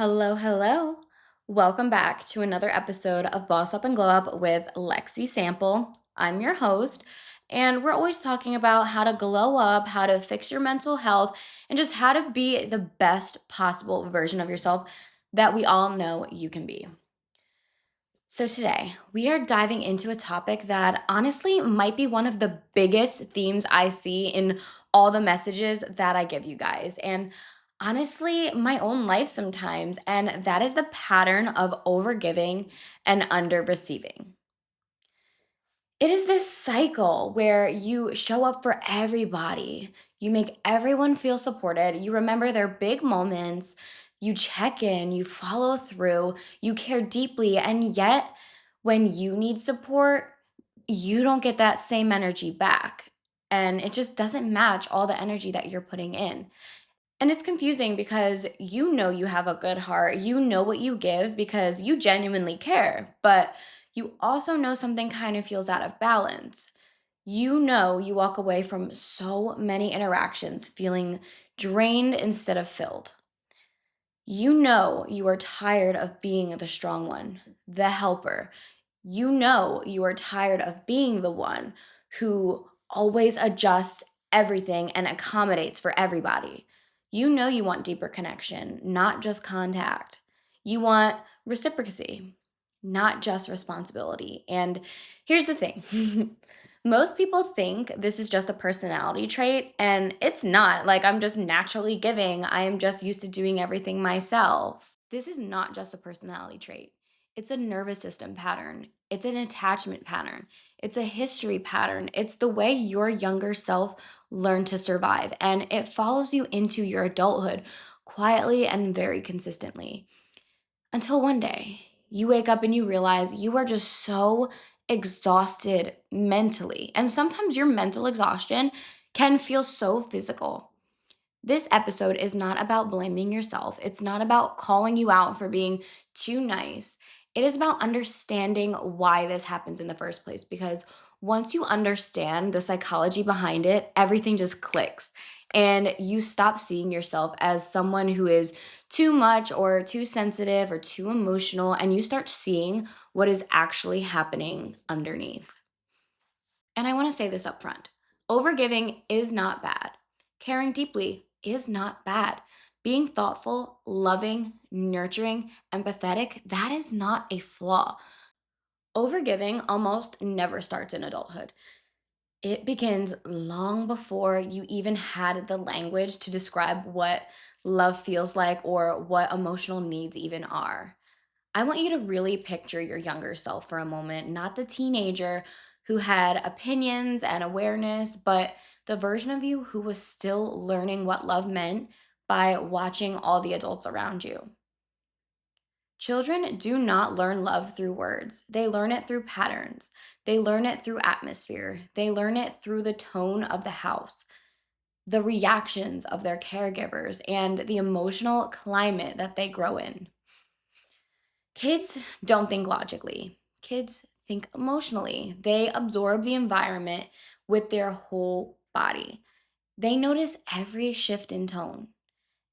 Hello, hello. Welcome back to another episode of Boss Up and Glow Up with Lexi Sample. I'm your host, and we're always talking about how to glow up, how to fix your mental health, and just how to be the best possible version of yourself that we all know you can be. So, today we are diving into a topic that honestly might be one of the biggest themes I see in all the messages that I give you guys. And honestly, my own life sometimes. And that is the pattern of overgiving and under receiving. It is this cycle where you show up for everybody. You make everyone feel supported. You remember their big moments. You check in, you follow through, you care deeply. And yet, when you need support, you don't get that same energy back. And it just doesn't match all the energy that you're putting in. And it's confusing because you know you have a good heart. You know what you give because you genuinely care. But you also know something kind of feels out of balance. You know you walk away from so many interactions feeling drained instead of filled. You know you are tired of being the strong one, the helper. You know you are tired of being the one who always adjusts everything and accommodates for everybody. You know you want deeper connection, not just contact. You want reciprocity, not just responsibility. And here's the thing. Most people think this is just a personality trait, and it's not. Like, I'm just naturally giving. I am just used to doing everything myself. This is not just a personality trait. It's a nervous system pattern. It's an attachment pattern. It's a history pattern. It's the way your younger self learned to survive, and it follows you into your adulthood quietly and very consistently. Until one day, you wake up and you realize you are just so exhausted mentally. And sometimes your mental exhaustion can feel so physical. This episode is not about blaming yourself. It's not about calling you out for being too nice. It is about understanding why this happens in the first place. Because once you understand the psychology behind it, everything just clicks. And you stop seeing yourself as someone who is too much or too sensitive or too emotional. And you start seeing what is actually happening underneath. And I want to say this up front: overgiving is not bad. Caring deeply is not bad. Being thoughtful, loving, nurturing, empathetic, that is not a flaw. Overgiving almost never starts in adulthood. It begins long before you even had the language to describe what love feels like or what emotional needs even are. I want you to really picture your younger self for a moment, not the teenager who had opinions and awareness, but the version of you who was still learning what love meant by watching all the adults around you. Children do not learn love through words. They learn it through patterns. They learn it through atmosphere. They learn it through the tone of the house, the reactions of their caregivers, and the emotional climate that they grow in. Kids don't think logically. Kids think emotionally. They absorb the environment with their whole body. They notice every shift in tone,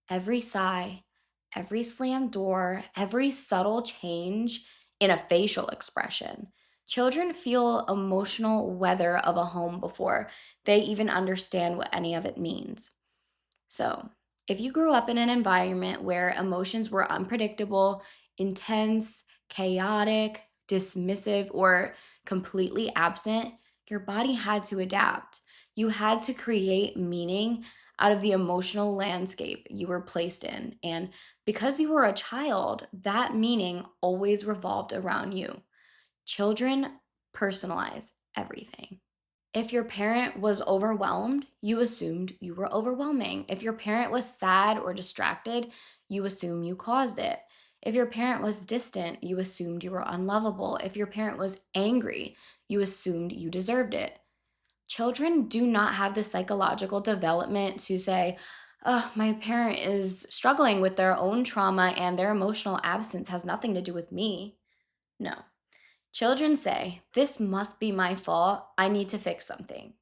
every sigh, every slammed door, every subtle change in a facial expression. Children feel emotional weather of a home before they even understand what any of it means. So, if you grew up in an environment where emotions were unpredictable, intense, chaotic, dismissive, or completely absent, your body had to adapt. You had to create meaning out of the emotional landscape you were placed in. And because you were a child, that meaning always revolved around you. Children personalize everything. If your parent was overwhelmed, you assumed you were overwhelming. If your parent was sad or distracted, you assume you caused it. If your parent was distant, you assumed you were unlovable. If your parent was angry, you assumed you deserved it. Children do not have the psychological development to say, oh, my parent is struggling with their own trauma and their emotional absence has nothing to do with me. No. Children say, this must be my fault. I need to fix something.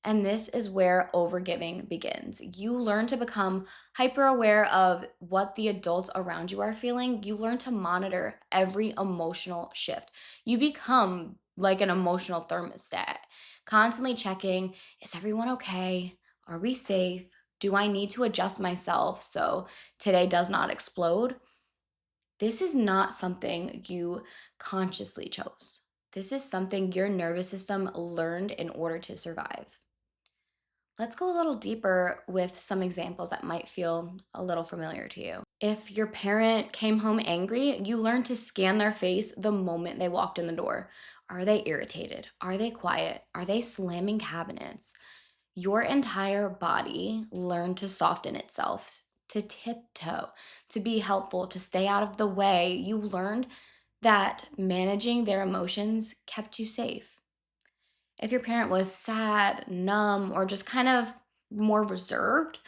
And this is where overgiving begins. You learn to become hyper aware of what the adults around you are feeling. You learn to monitor every emotional shift. You become like an emotional thermostat, constantly checking, is everyone okay? Are we safe? Do I need to adjust myself so today does not explode? This is not something you consciously chose. This is something your nervous system learned in order to survive. Let's go a little deeper with some examples that might feel a little familiar to you. If your parent came home angry, you learn to scan their face the moment they walked in the door. Are they irritated? Are they quiet? Are they slamming cabinets? Your entire body learned to soften itself, to tiptoe, to be helpful, to stay out of the way. You learned that managing their emotions kept you safe. If your parent was sad, numb, or just kind of more reserved,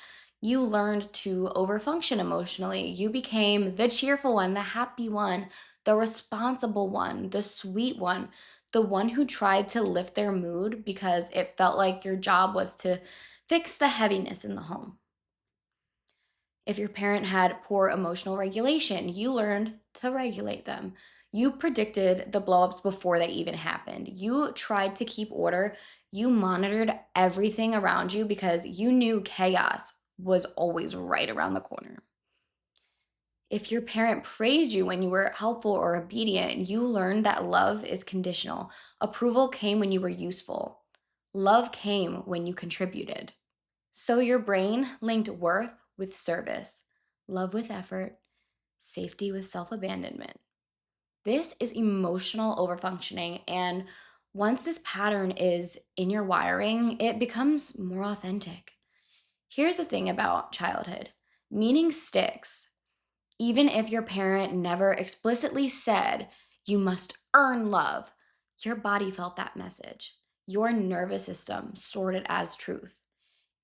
you learned to overfunction emotionally. You became the cheerful one, the happy one, the responsible one, the sweet one, the one who tried to lift their mood because it felt like your job was to fix the heaviness in the home. If your parent had poor emotional regulation, you learned to regulate them. You predicted the blowups before they even happened. You tried to keep order. You monitored everything around you because you knew chaos was always right around the corner. If your parent praised you when you were helpful or obedient, you learned that love is conditional. Approval came when you were useful. Love came when you contributed. So your brain linked worth with service, love with effort, safety with self abandonment. This is emotional overfunctioning. And once this pattern is in your wiring, it becomes more authentic. Here's the thing about childhood meaning sticks. Even if your parent never explicitly said, you must earn love, your body felt that message. Your nervous system stored it as truth.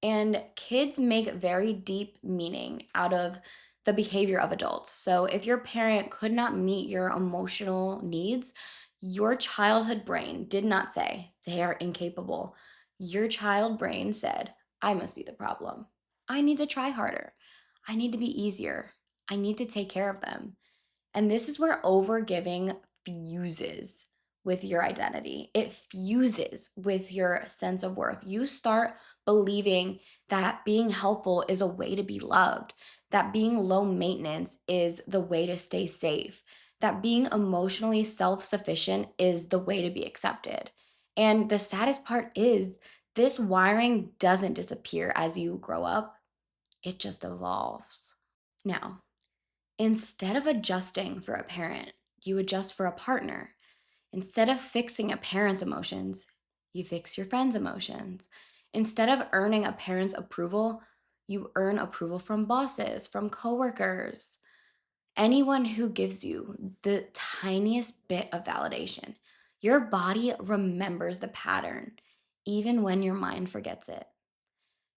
And kids make very deep meaning out of the behavior of adults. So if your parent could not meet your emotional needs, your childhood brain did not say they are incapable. Your child brain said, I must be the problem. I need to try harder. I need to be easier. I need to take care of them. And this is where overgiving fuses with your identity. It fuses with your sense of worth. You start believing that being helpful is a way to be loved, that being low maintenance is the way to stay safe, that being emotionally self sufficient is the way to be accepted. And the saddest part is this wiring doesn't disappear as you grow up, it just evolves. Now, instead of adjusting for a parent, you adjust for a partner. Instead of fixing a parent's emotions, you fix your friend's emotions. Instead of earning a parent's approval, you earn approval from bosses, from coworkers, anyone who gives you the tiniest bit of validation. Your body remembers the pattern, even when your mind forgets it.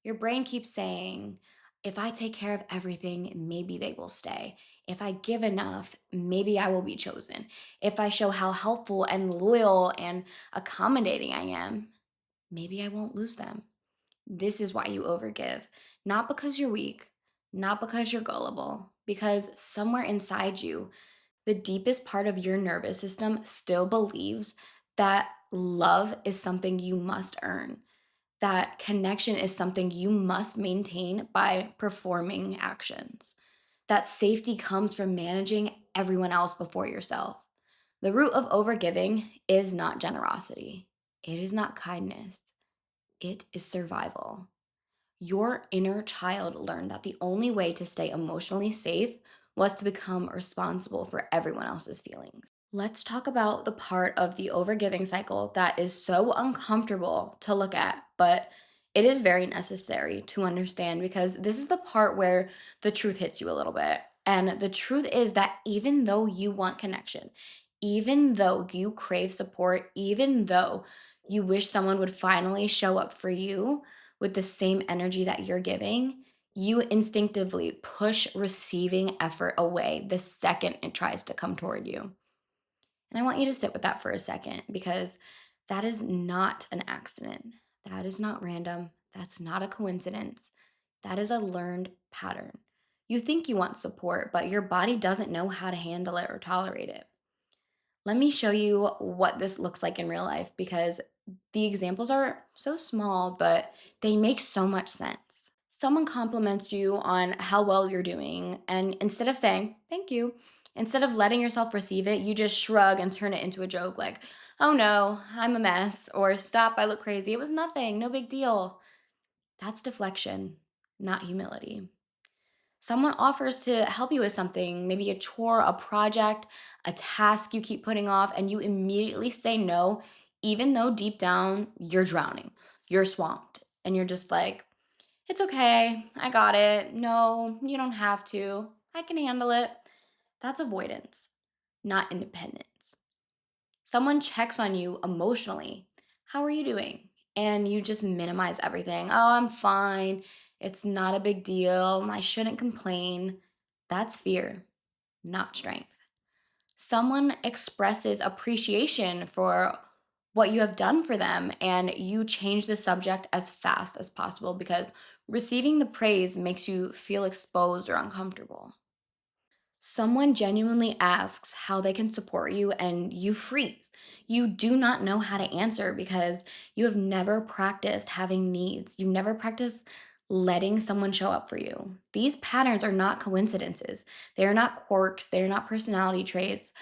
Your brain keeps saying, if I take care of everything, maybe they will stay. If I give enough, maybe I will be chosen. If I show how helpful and loyal and accommodating I am, maybe I won't lose them. This is why you overgive. Not because you're weak, not because you're gullible, because somewhere inside you, the deepest part of your nervous system still believes that love is something you must earn, that connection is something you must maintain by performing actions. That safety comes from managing everyone else before yourself. The root of overgiving is not generosity, it is not kindness, it is survival. Your inner child learned that the only way to stay emotionally safe was to become responsible for everyone else's feelings. Let's talk about the part of the overgiving cycle that is so uncomfortable to look at, but it is very necessary to understand because this is the part where the truth hits you a little bit. And the truth is that even though you want connection, even though you crave support, even though you wish someone would finally show up for you with the same energy that you're giving, you instinctively push receiving effort away the second it tries to come toward you. And I want you to sit with that for a second because that is not an accident. That is not random. That's not a coincidence. That is a learned pattern. You think you want support, but your body doesn't know how to handle it or tolerate it. Let me show you what this looks like in real life because the examples are so small, but they make so much sense. Someone compliments you on how well you're doing, and instead of saying, thank you, instead of letting yourself receive it, you just shrug and turn it into a joke like, oh no, I'm a mess, or stop, I look crazy. It was nothing, no big deal. That's deflection, not humility. Someone offers to help you with something, maybe a chore, a project, a task you keep putting off, and you immediately say no, even though deep down you're drowning, you're swamped, and you're just like, it's okay, I got it. No, you don't have to. I can handle it. That's avoidance, not independence. Someone checks on you emotionally. How are you doing? And you just minimize everything. Oh, I'm fine. It's not a big deal. I shouldn't complain. That's fear, not strength. Someone expresses appreciation for what you have done for them, and you change the subject as fast as possible because receiving the praise makes you feel exposed or uncomfortable. Someone genuinely asks how they can support you and you freeze. You do not know how to answer because you have never practiced having needs. You never practiced letting someone show up for you. These patterns are not coincidences. They are not quirks. They are not personality traits.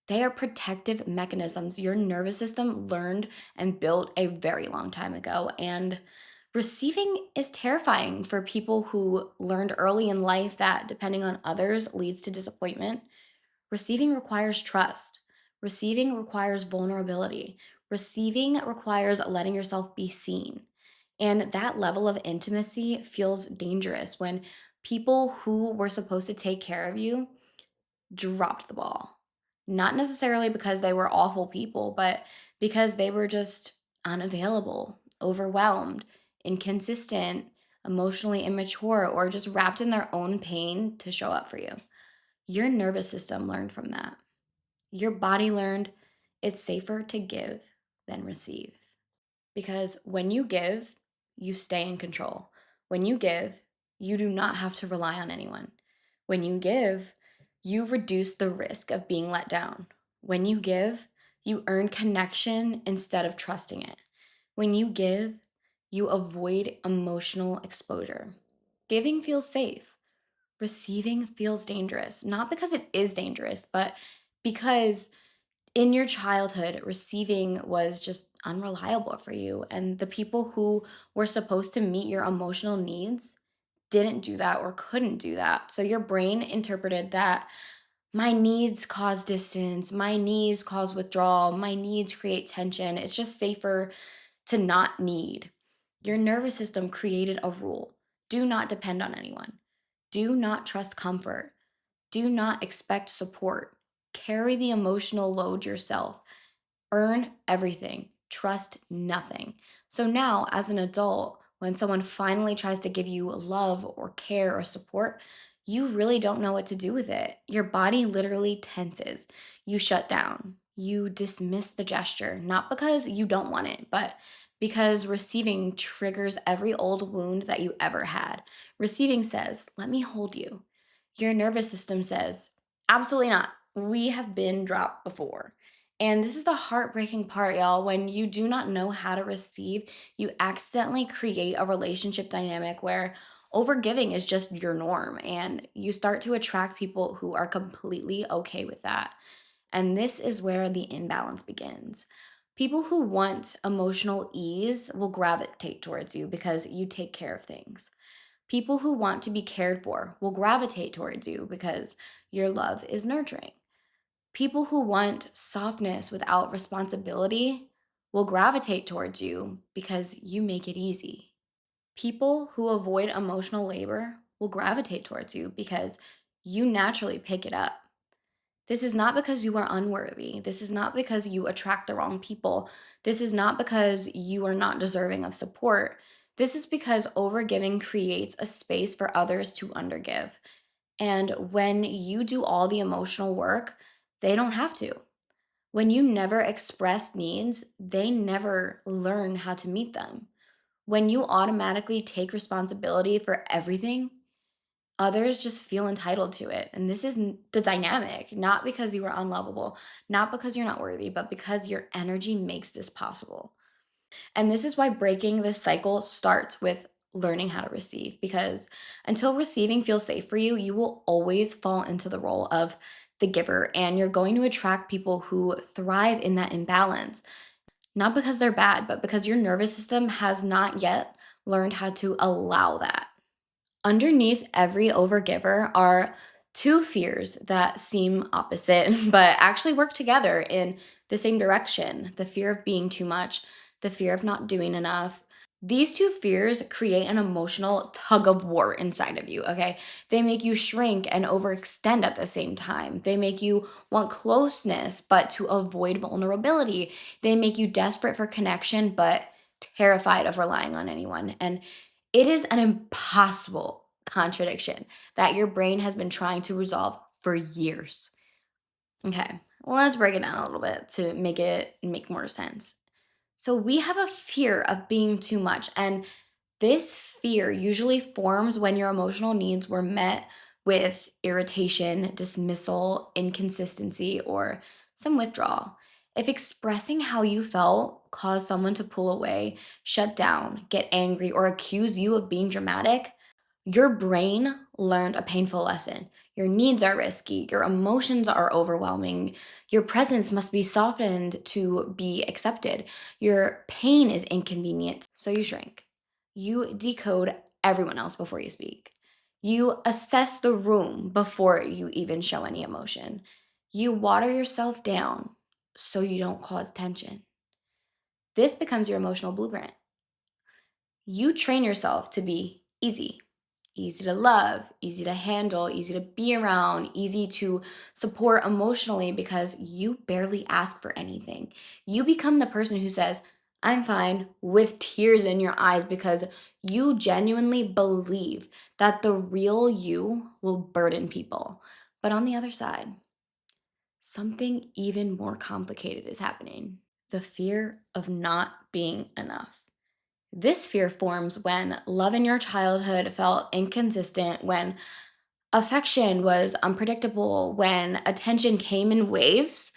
They are protective mechanisms your nervous system learned and built a very long time ago. And receiving is terrifying for people who learned early in life that depending on others leads to disappointment. Receiving requires trust. Receiving requires vulnerability. Receiving requires letting yourself be seen. And that level of intimacy feels dangerous when people who were supposed to take care of you dropped the ball. Not necessarily because they were awful people, but because they were just unavailable, overwhelmed, inconsistent, emotionally immature, or just wrapped in their own pain to show up for you. Your nervous system learned from that. Your body learned it's safer to give than receive. Because when you give, you stay in control. When you give, you do not have to rely on anyone. When you give, you reduce the risk of being let down. When you give, you earn connection instead of trusting it. When you give, you avoid emotional exposure. Giving feels safe. Receiving feels dangerous. Not because it is dangerous, but because in your childhood, receiving was just unreliable for you. And the people who were supposed to meet your emotional needs didn't do that or couldn't do that. So your brain interpreted that my needs cause distance, my needs cause withdrawal, my needs create tension. It's just safer to not need. Your nervous system created a rule: do not depend on anyone, do not trust comfort, do not expect support, carry the emotional load yourself. Earn everything, trust nothing. So now, as an adult, when someone finally tries to give you love or care or support, you really don't know what to do with it. Your body literally tenses. You shut down. You dismiss the gesture, not because you don't want it, but because receiving triggers every old wound that you ever had. Receiving says, let me hold you. Your nervous system says, absolutely not. We have been dropped before. And this is the heartbreaking part, y'all. When you do not know how to receive, you accidentally create a relationship dynamic where overgiving is just your norm. And you start to attract people who are completely okay with that. And this is where the imbalance begins. People who want emotional ease will gravitate towards you because you take care of things. People who want to be cared for will gravitate towards you because your love is nurturing. People who want softness without responsibility will gravitate towards you because you make it easy. People who avoid emotional labor will gravitate towards you because you naturally pick it up. This is not because you are unworthy. This is not because you attract the wrong people. This is not because you are not deserving of support. This is because overgiving creates a space for others to undergive. And when you do all the emotional work, they don't have to. When you never express needs, they never learn how to meet them. When you automatically take responsibility for everything, others just feel entitled to it. And this is the dynamic, not because you are unlovable, not because you're not worthy, but because your energy makes this possible. And this is why breaking this cycle starts with learning how to receive, because until receiving feels safe for you, you will always fall into the role of the giver, and you're going to attract people who thrive in that imbalance, not because they're bad, but because your nervous system has not yet learned how to allow that. Underneath every overgiver are two fears that seem opposite, but actually work together in the same direction: the fear of being too much, the fear of not doing enough. These two fears create an emotional tug of war inside of you, okay? They make you shrink and overextend at the same time. They make you want closeness, but to avoid vulnerability. They make you desperate for connection, but terrified of relying on anyone. And it is an impossible contradiction that your brain has been trying to resolve for years. Okay, well, let's break it down a little bit to make it make more sense. So, we have a fear of being too much, and this fear usually forms when your emotional needs were met with irritation, dismissal, inconsistency, or some withdrawal. If expressing how you felt caused someone to pull away, shut down, get angry, or accuse you of being dramatic, your brain learned a painful lesson. Your needs are risky, your emotions are overwhelming, your presence must be softened to be accepted, your pain is inconvenient, so you shrink. You decode everyone else before you speak. You assess the room before you even show any emotion. You water yourself down so you don't cause tension. This becomes your emotional blueprint. You train yourself to be easy, easy to love, easy to handle, easy to be around, easy to support emotionally because you barely ask for anything. You become the person who says, I'm fine, with tears in your eyes because you genuinely believe that the real you will burden people. But on the other side, something even more complicated is happening: the fear of not being enough. This fear forms when love in your childhood felt inconsistent, when affection was unpredictable, when attention came in waves,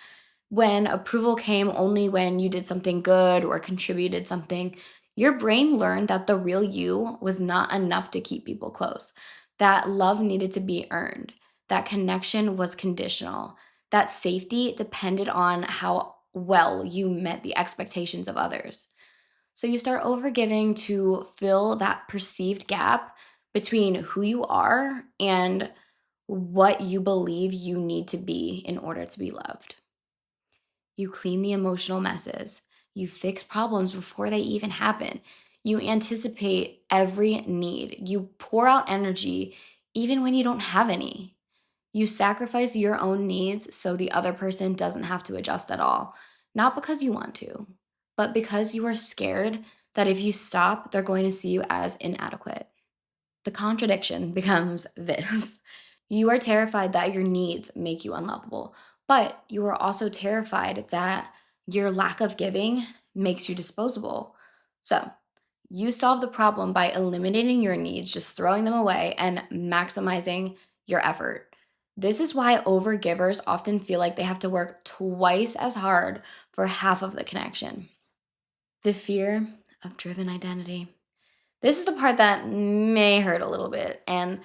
when approval came only when you did something good or contributed something. Your brain learned that the real you was not enough to keep people close, that love needed to be earned, that connection was conditional, that safety depended on how well you met the expectations of others. So you start overgiving to fill that perceived gap between who you are and what you believe you need to be in order to be loved. You clean the emotional messes. You fix problems before they even happen. You anticipate every need. You pour out energy even when you don't have any. You sacrifice your own needs so the other person doesn't have to adjust at all. Not because you want to, but because you are scared that if you stop, they're going to see you as inadequate. The contradiction becomes this: you are terrified that your needs make you unlovable, but you are also terrified that your lack of giving makes you disposable. So, you solve the problem by eliminating your needs, just throwing them away, and maximizing your effort. This is why overgivers often feel like they have to work twice as hard for half of the connection. The fear of driven identity. This is the part that may hurt a little bit. And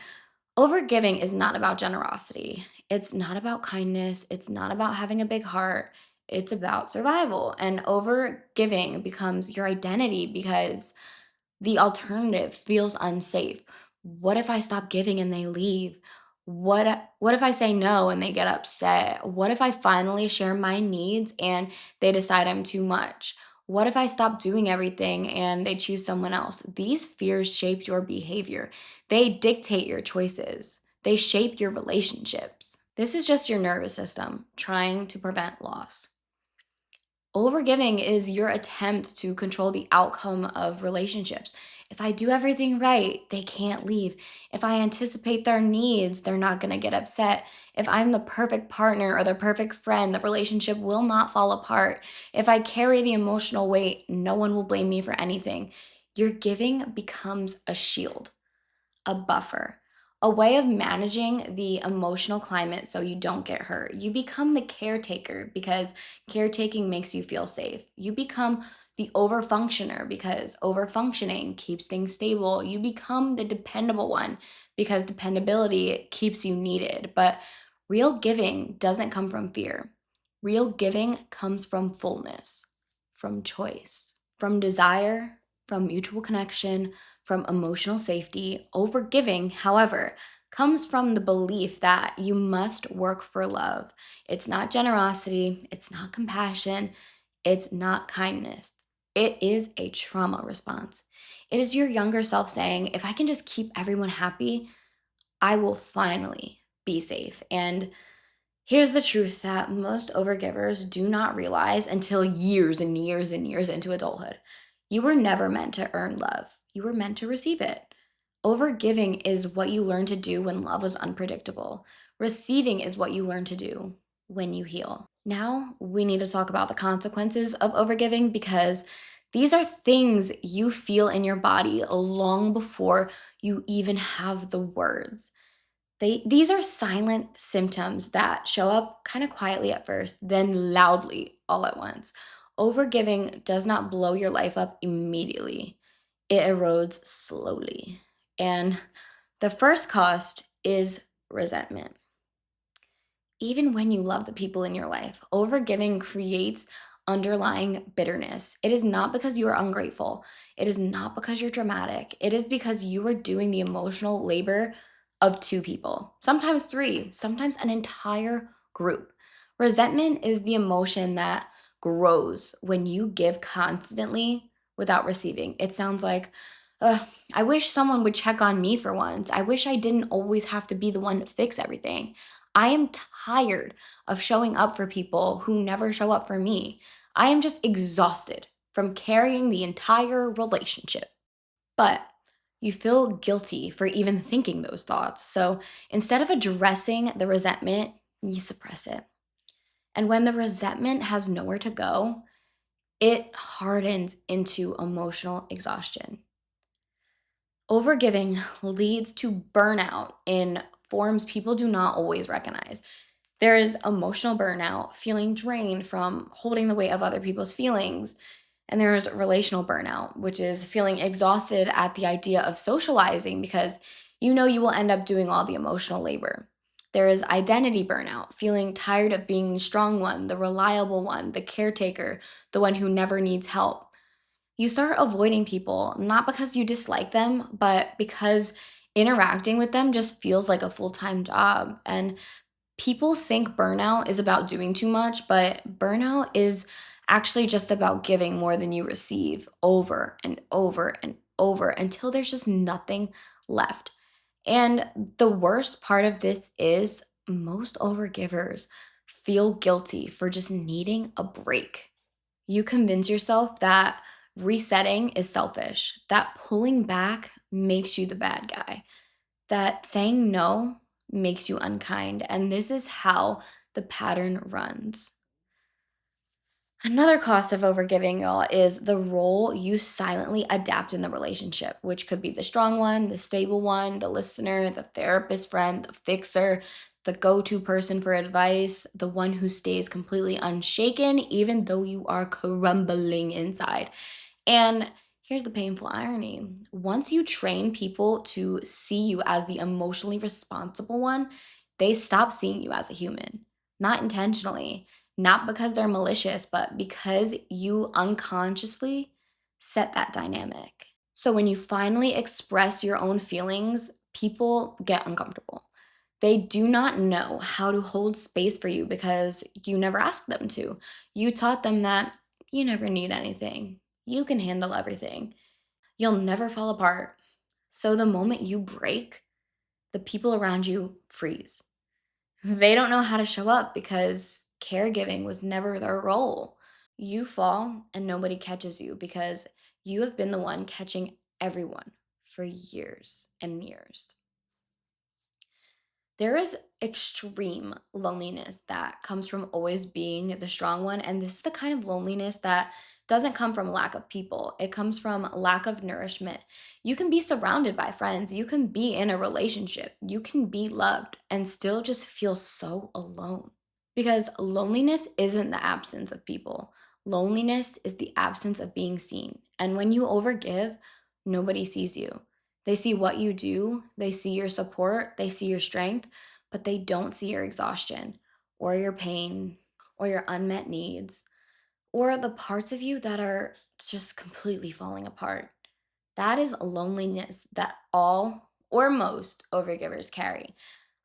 overgiving is not about generosity. It's not about kindness. It's not about having a big heart. It's about survival. And overgiving becomes your identity because the alternative feels unsafe. What if I stop giving and they leave? What if I say no and they get upset? What if I finally share my needs and they decide I'm too much? What if I stop doing everything and they choose someone else? These fears shape your behavior. They dictate your choices. They shape your relationships. This is just your nervous system trying to prevent loss. Overgiving is your attempt to control the outcome of relationships. If I do everything right, they can't leave. If I anticipate their needs, they're not going to get upset. If I'm the perfect partner or the perfect friend, the relationship will not fall apart. If I carry the emotional weight, no one will blame me for anything. Your giving becomes a shield, a buffer, a way of managing the emotional climate so you don't get hurt. You become the caretaker because caretaking makes you feel safe. You become the overfunctioner because overfunctioning keeps things stable. You become the dependable one because dependability keeps you needed. But real giving doesn't come from fear. Real giving comes from fullness, from choice, from desire, from mutual connection, from emotional safety. Overgiving, however, comes from the belief that you must work for love. It's not generosity, it's not compassion, it's not kindness. It is a trauma response. It is your younger self saying, if I can just keep everyone happy, I will finally be safe. And here's the truth that most overgivers do not realize until years and years and years into adulthood. You were never meant to earn love, you were meant to receive it. Overgiving is what you learn to do when love was unpredictable. Receiving is what you learn to do when you heal. Now, we need to talk about the consequences of overgiving because these are things you feel in your body long before you even have the words. These are silent symptoms that show up kind of quietly at first, then loudly all at once. Overgiving does not blow your life up immediately. It erodes slowly. And the first cost is resentment. Even when you love the people in your life, overgiving creates underlying bitterness. It is not because you are ungrateful. It is not because you're dramatic. It is because you are doing the emotional labor of two people, sometimes three, sometimes an entire group. Resentment is the emotion that grows when you give constantly without receiving. It sounds like, "Ugh, I wish someone would check on me for once. I wish I didn't always have to be the one to fix everything. I am tired of showing up for people who never show up for me. I am just exhausted from carrying the entire relationship." But you feel guilty for even thinking those thoughts. So instead of addressing the resentment, you suppress it. And when the resentment has nowhere to go, it hardens into emotional exhaustion. Overgiving leads to burnout in forms people do not always recognize. There is emotional burnout, feeling drained from holding the weight of other people's feelings. And there's relational burnout, which is feeling exhausted at the idea of socializing because you know you will end up doing all the emotional labor. There is identity burnout, feeling tired of being the strong one, the reliable one, the caretaker, the one who never needs help. You start avoiding people, not because you dislike them, but because interacting with them just feels like a full time job. And people think burnout is about doing too much, but burnout is actually just about giving more than you receive over and over and over until there's just nothing left. And the worst part of this is most overgivers feel guilty for just needing a break. You convince yourself that resetting is selfish, that pulling back makes you the bad guy, that saying no makes you unkind. And this is how the pattern runs. Another cost of overgiving, y'all, is the role you silently adapt in the relationship, which could be the strong one, the stable one, the listener, the therapist friend, the fixer, the go to person for advice, the one who stays completely unshaken, even though you are crumbling inside. And here's the painful irony: once you train people to see you as the emotionally responsible one, they stop seeing you as a human, not intentionally, not because they're malicious, but because you unconsciously set that dynamic. So when you finally express your own feelings, people get uncomfortable. They do not know how to hold space for you because you never asked them to. You taught them that you never need anything. You can handle everything. You'll never fall apart. So the moment you break, the people around you freeze. They don't know how to show up because caregiving was never their role. You fall and nobody catches you because you have been the one catching everyone for years and years. There is extreme loneliness that comes from always being the strong one. And this is the kind of loneliness that doesn't come from lack of people, it comes from lack of nourishment. You can be surrounded by friends, you can be in a relationship, you can be loved and still just feel so alone. Because loneliness isn't the absence of people. Loneliness is the absence of being seen. And when you overgive, nobody sees you. They see what you do, they see your support, they see your strength, but they don't see your exhaustion or your pain or your unmet needs or the parts of you that are just completely falling apart. That is loneliness that all or most overgivers carry.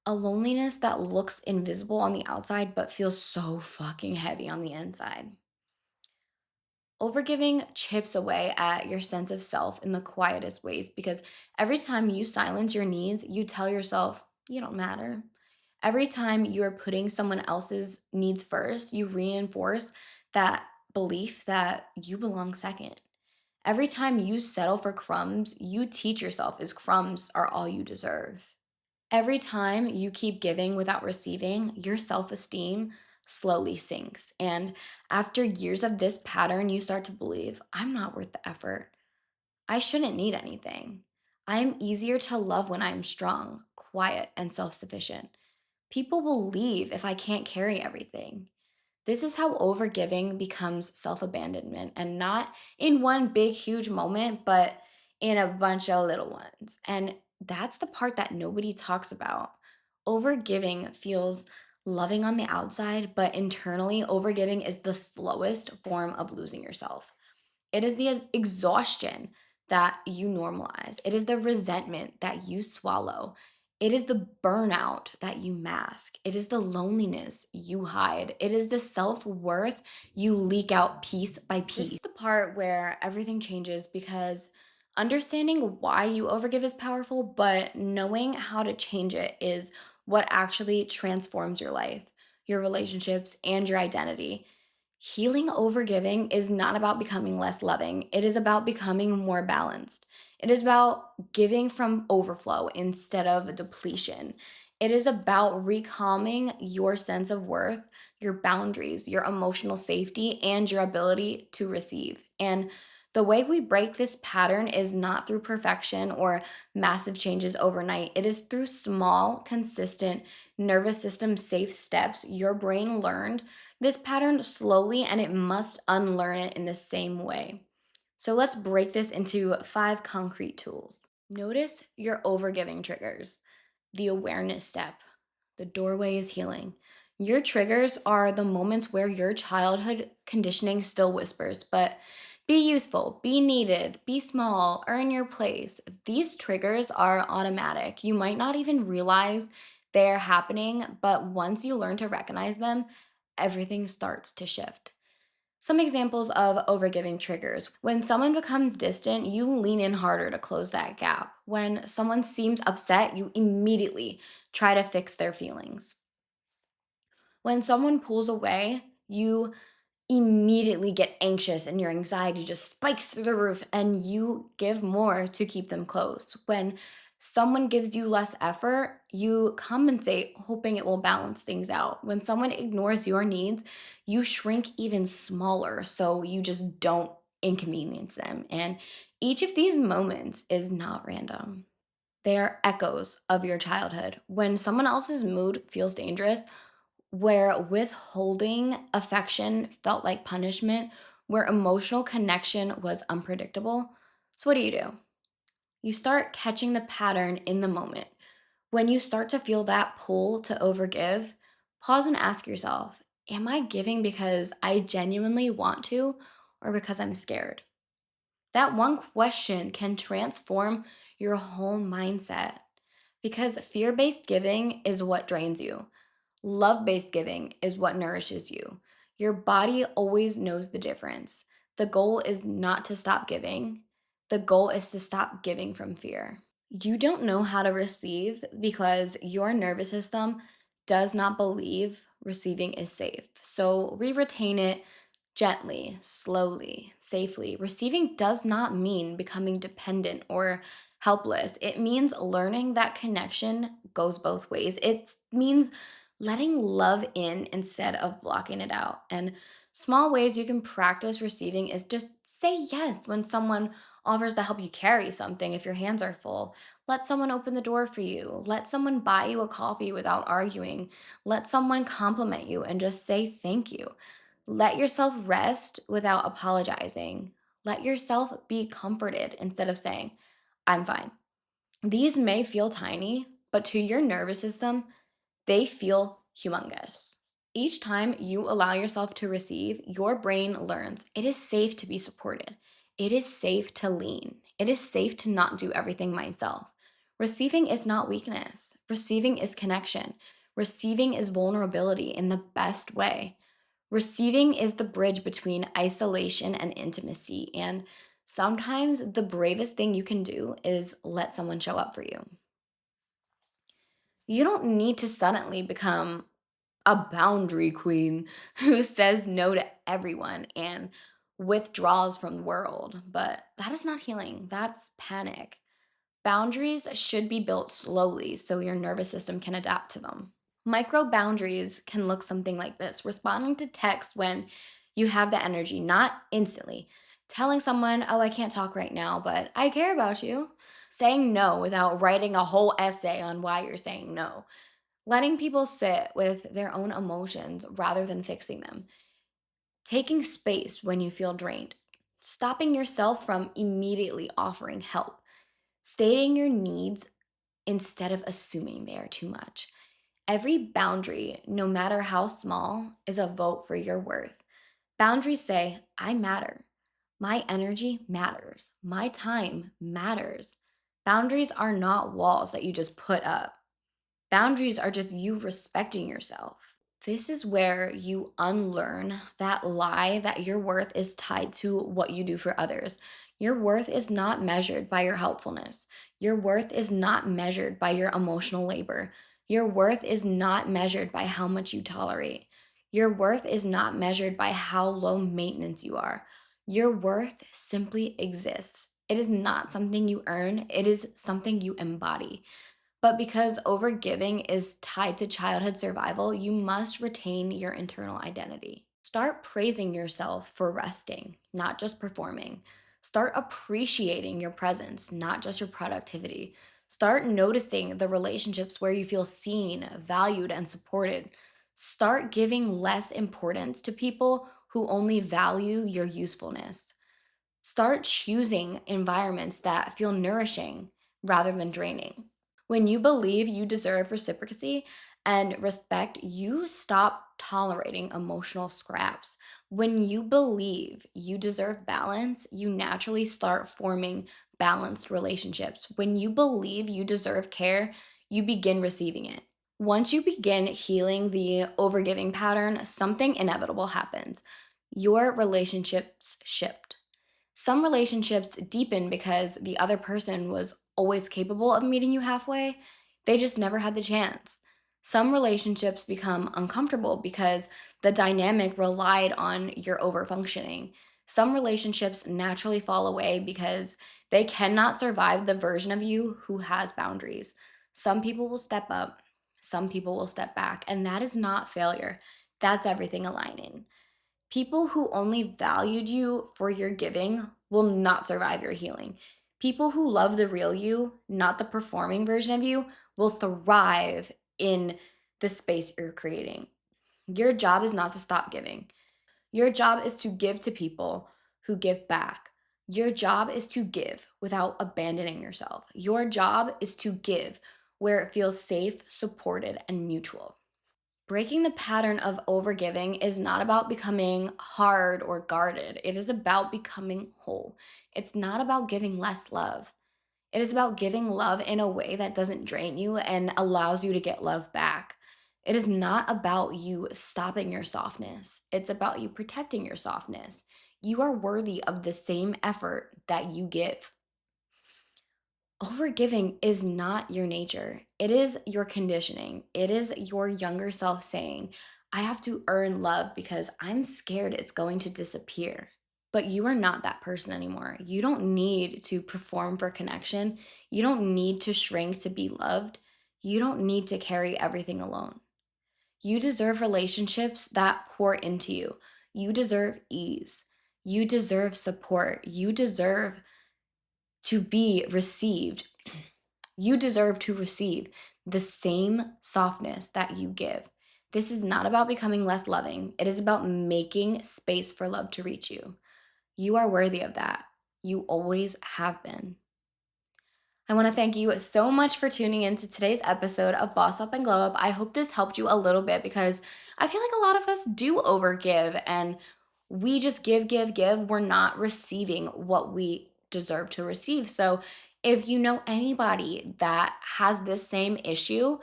A loneliness that looks invisible on the outside but feels so fucking heavy on the inside. Overgiving chips away at your sense of self in the quietest ways because every time you silence your needs, you tell yourself, you don't matter. Every time you're putting someone else's needs first, you reinforce that belief that you belong second. Every time you settle for crumbs, you teach yourself is crumbs are all you deserve. Every time you keep giving without receiving, your self esteem slowly sinks. And after years of this pattern, you start to believe, I'm not worth the effort. I shouldn't need anything. I am easier to love when I'm strong, quiet, and self sufficient. People will leave if I can't carry everything. This is how overgiving becomes self abandonment and not in one big, huge moment, but in a bunch of little ones. And that's the part that nobody talks about. Overgiving feels loving on the outside, but internally, overgiving is the slowest form of losing yourself. It is the exhaustion that you normalize. It is the resentment that you swallow. It is the burnout that you mask. It is the loneliness you hide. It is the self worth you leak out piece by piece. This is the part where everything changes because understanding why you overgive is powerful, but knowing how to change it is what actually transforms your life, your relationships, and your identity. Healing overgiving is not about becoming less loving. It is about becoming more balanced. It is about giving from overflow instead of depletion. It is about recalming your sense of worth, your boundaries, your emotional safety, and your ability to receive. And the way we break this pattern is not through perfection or massive changes overnight. It is through small, consistent, nervous system safe steps your brain learned this pattern slowly and it must unlearn it in the same way. So let's break this into 5 concrete tools. Notice your overgiving triggers. The awareness step. The doorway is healing. Your triggers are the moments where your childhood conditioning still whispers, but be useful, be needed, be small, earn your place. These triggers are automatic. You might not even realize they're happening, but once you learn to recognize them, everything starts to shift. Some examples of overgiving triggers. When someone becomes distant, you lean in harder to close that gap. When someone seems upset, you immediately try to fix their feelings. When someone pulls away, you immediately get anxious and your anxiety just spikes through the roof and you give more to keep them close. When someone gives you less effort, you compensate, hoping it will balance things out. When someone ignores your needs, you shrink even smaller so you just don't inconvenience them. And each of these moments is not random. They are echoes of your childhood. When someone else's mood feels dangerous, where withholding affection felt like punishment, where emotional connection was unpredictable. So, what do? You start catching the pattern in the moment. When you start to feel that pull to overgive, pause and ask yourself, am I giving because I genuinely want to or because I'm scared? That one question can transform your whole mindset because fear based giving is what drains you. Love based giving is what nourishes you. Your body always knows the difference. The goal is not to stop giving, the goal is to stop giving from fear. You don't know how to receive because your nervous system does not believe receiving is safe. So we retain it gently, slowly, safely. Receiving does not mean becoming dependent or helpless. It means learning that connection goes both ways. It means letting love in instead of blocking it out. And Small ways you can practice receiving is just say yes when someone offers to help you carry something if your hands are full. Let someone open the door for you. Let someone buy you a coffee without arguing. Let someone compliment you and just say thank you. Let yourself rest without apologizing. Let yourself be comforted instead of saying, I'm fine. These may feel tiny, but to your nervous system, they feel humongous. Each time you allow yourself to receive, your brain learns it is safe to be supported. It is safe to lean. It is safe to not do everything myself. Receiving is not weakness, receiving is connection. Receiving is vulnerability in the best way. Receiving is the bridge between isolation and intimacy. And sometimes the bravest thing you can do is let someone show up for you. You don't need to suddenly become a boundary queen who says no to everyone and withdraws from the world. But that is not healing, that's panic. Boundaries should be built slowly so your nervous system can adapt to them. Micro boundaries can look something like this: responding to text when you have the energy, not instantly. Telling someone, oh, I can't talk right now, but I care about you. Saying no without writing a whole essay on why you're saying no. Letting people sit with their own emotions rather than fixing them. Taking space when you feel drained. Stopping yourself from immediately offering help. Stating your needs instead of assuming they are too much. Every boundary, no matter how small, is a vote for your worth. Boundaries say, I matter. My energy matters. My time matters. Boundaries are not walls that you just put up. Boundaries are just you respecting yourself. This is where you unlearn that lie that your worth is tied to what you do for others. Your worth is not measured by your helpfulness. Your worth is not measured by your emotional labor. Your worth is not measured by how much you tolerate. Your worth is not measured by how low maintenance you are. Your worth simply exists. It is not something you earn, it is something you embody. But because overgiving is tied to childhood survival, you must retain your internal identity. Start praising yourself for resting, not just performing. Start appreciating your presence, not just your productivity. Start noticing the relationships where you feel seen, valued, and supported. Start giving less importance to people who only value your usefulness. Start choosing environments that feel nourishing rather than draining. When you believe you deserve reciprocity and respect, you stop tolerating emotional scraps. When you believe you deserve balance, you naturally start forming balanced relationships. When you believe you deserve care, you begin receiving it. Once you begin healing the overgiving pattern, something inevitable happens. Your relationships shift. Some relationships deepen because the other person was always capable of meeting you halfway. They just never had the chance. Some relationships become uncomfortable because the dynamic relied on your overfunctioning. Some relationships naturally fall away because they cannot survive the version of you who has boundaries. Some people will step up, some people will step back, and that is not failure. That's everything aligning. People who only valued you for your giving will not survive your healing. People who love the real you, not the performing version of you, will thrive in the space you're creating. Your job is not to stop giving. Your job is to give to people who give back. Your job is to give without abandoning yourself. Your job is to give where it feels safe, supported, and mutual. Breaking the pattern of overgiving is not about becoming hard or guarded. It is about becoming whole. It's not about giving less love. It is about giving love in a way that doesn't drain you and allows you to get love back. It is not about you stopping your softness. It's about you protecting your softness. You are worthy of the same effort that you give. Overgiving is not your nature. It is your conditioning. It is your younger self saying, I have to earn love because I'm scared it's going to disappear. But you are not that person anymore. You don't need to perform for connection. You don't need to shrink to be loved. You don't need to carry everything alone. You deserve relationships that pour into you. You deserve ease. You deserve support. You deserve to be received. You deserve to receive the same softness that you give. This is not about becoming less loving. It is about making space for love to reach you. You are worthy of that. You always have been. I want to thank you so much for tuning in to today's episode of Boss Up and Glow Up. I hope this helped you a little bit because I feel like a lot of us do overgive and we just give, give, give. We're not receiving what we deserve to receive. So, if you know anybody that has this same issue,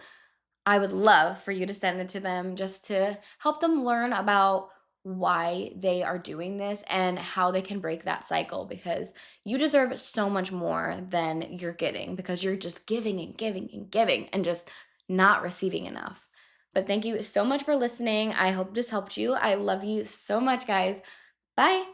I would love for you to send it to them just to help them learn about why they are doing this and how they can break that cycle because you deserve so much more than you're getting because you're just giving and giving and giving and just not receiving enough. But thank you so much for listening. I hope this helped you. I love you so much, guys. Bye.